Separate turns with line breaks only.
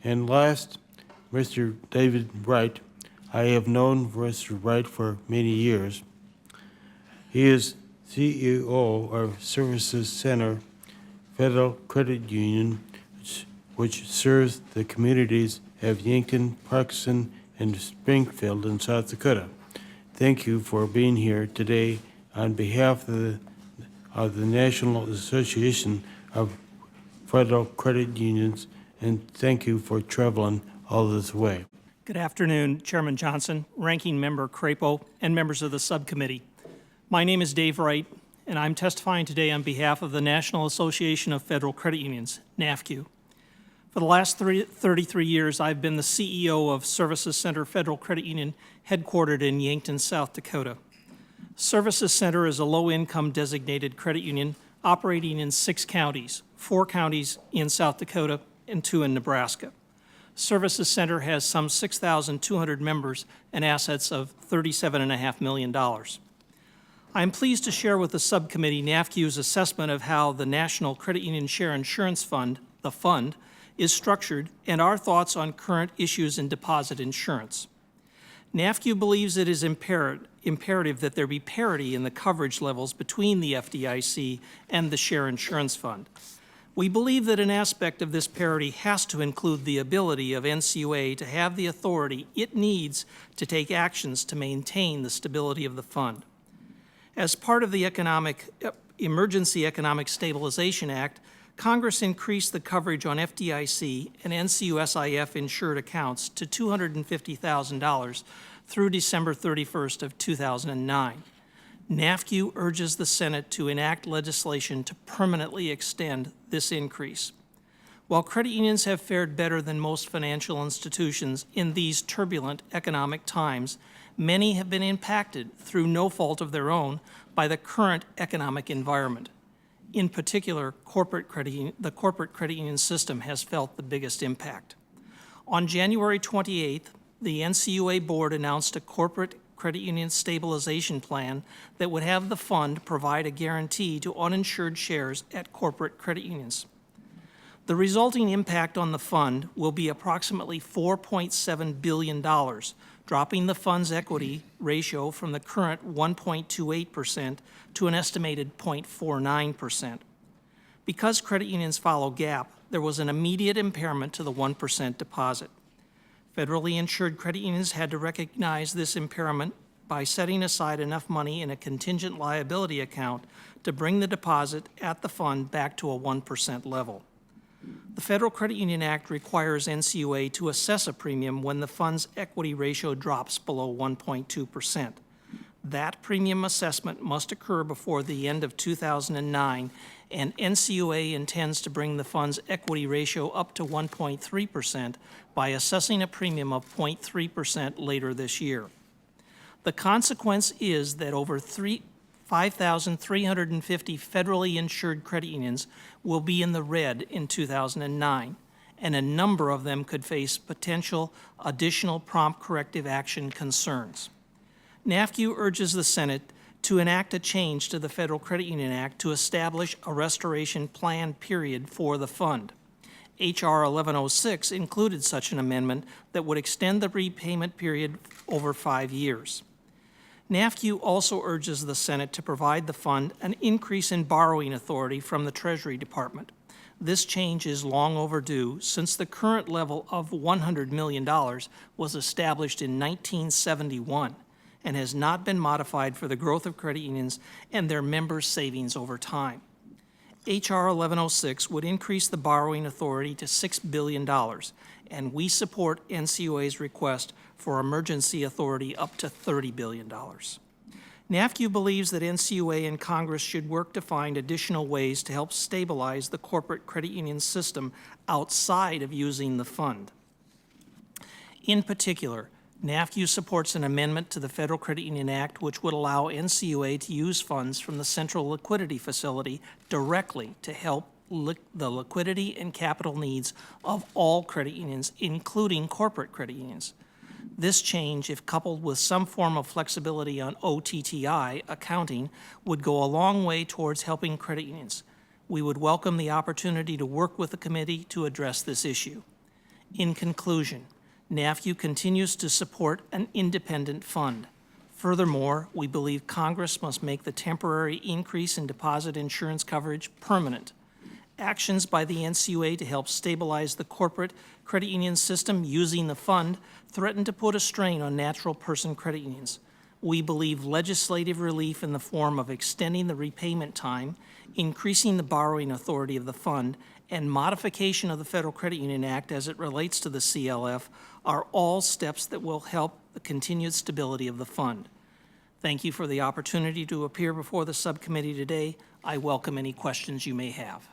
And last, Mr. David Wright. I have known Mr. Wright for many years. He is CEO of Services Center Federal Credit Union, which serves the communities of Yankton, Parkson, and Springfield in South Dakota. Thank you for being here today on behalf of the National Association of Federal Credit Unions, and thank you for traveling all this way.
Good afternoon, Chairman Johnson, Ranking Member Crapo, and members of the subcommittee. My name is Dave Wright, and I'm testifying today on behalf of the National Association of Federal Credit Unions, NAFCU. For the last 33 years, I've been the CEO of Services Center Federal Credit Union, headquartered in Yankton, South Dakota. Services Center is a low-income designated credit union operating in 6 counties, 4 counties in South Dakota and 2 in Nebraska. Services Center has some 6,200 members and assets of $37.5 million. I am pleased to share with the subcommittee NAFCU's assessment of how the National Credit Union Share Insurance Fund, the fund, is structured and our thoughts on current issues in deposit insurance. NAFCU believes it is imperative that there be parity in the coverage levels between the FDIC and the Share Insurance Fund. We believe that an aspect of this parity has to include the ability of NCUA to have the authority it needs to take actions to maintain the stability of the fund. As part of the Emergency Economic Stabilization Act, Congress increased the coverage on FDIC and NCUSIF insured accounts to $250,000 through December 31st of 2009. NAFCU urges the Senate to enact legislation to permanently extend this increase. While credit unions have fared better than most financial institutions in these turbulent economic times, many have been impacted through no fault of their own by the current economic environment. In particular, the corporate credit union system has felt the biggest impact. On January 28th, the NCUA board announced a corporate credit union stabilization plan that would have the fund provide a guarantee to uninsured shares at corporate credit unions. The resulting impact on the fund will be approximately $4.7 billion, dropping the fund's equity ratio from the current 1.28% to an estimated 0.49%. Because credit unions follow GAAP, there was an immediate impairment to the 1% deposit. Federally insured credit unions had to recognize this impairment by setting aside enough money in a contingent liability account to bring the deposit at the fund back to a 1% level. The Federal Credit Union Act requires NCUA to assess a premium when the fund's equity ratio drops below 1.2%. That premium assessment must occur before the end of 2009, and NCUA intends to bring the fund's equity ratio up to 1.3% by assessing a premium of 0.3% later this year. The consequence is that over 5,350 federally insured credit unions will be in the red in 2009, and a number of them could face potential additional prompt corrective action concerns. NAFCU urges the Senate to enact a change to the Federal Credit Union Act to establish a restoration plan period for the fund. H.R. 1106 included such an amendment that would extend the repayment period over 5 years. NAFCU also urges the Senate to provide the fund an increase in borrowing authority from the Treasury Department. This change is long overdue since the current level of $100 million was established in 1971 and has not been modified for the growth of credit unions and their members' savings over time. H.R. 1106 would increase the borrowing authority to $6 billion, and we support NCUA's request for emergency authority up to $30 billion. NAFCU believes that NCUA and Congress should work to find additional ways to help stabilize the corporate credit union system outside of using the fund. In particular, NAFCU supports an amendment to the Federal Credit Union Act which would allow NCUA to use funds from the Central Liquidity Facility directly to help the liquidity and capital needs of all credit unions, including corporate credit unions. This change, if coupled with some form of flexibility on OTTI accounting, would go a long way towards helping credit unions. We would welcome the opportunity to work with the committee to address this issue. In conclusion, NAFU continues to support an independent fund. Furthermore, we believe Congress must make the temporary increase in deposit insurance coverage permanent. Actions by the NCUA to help stabilize the corporate credit union system using the fund threaten to put a strain on natural person credit unions. We believe legislative relief in the form of extending the repayment time, increasing the borrowing authority of the fund, and modification of the Federal Credit Union Act as it relates to the CLF are all steps that will help the continued stability of the fund. Thank you for the opportunity to appear before the subcommittee today. I welcome any questions you may have.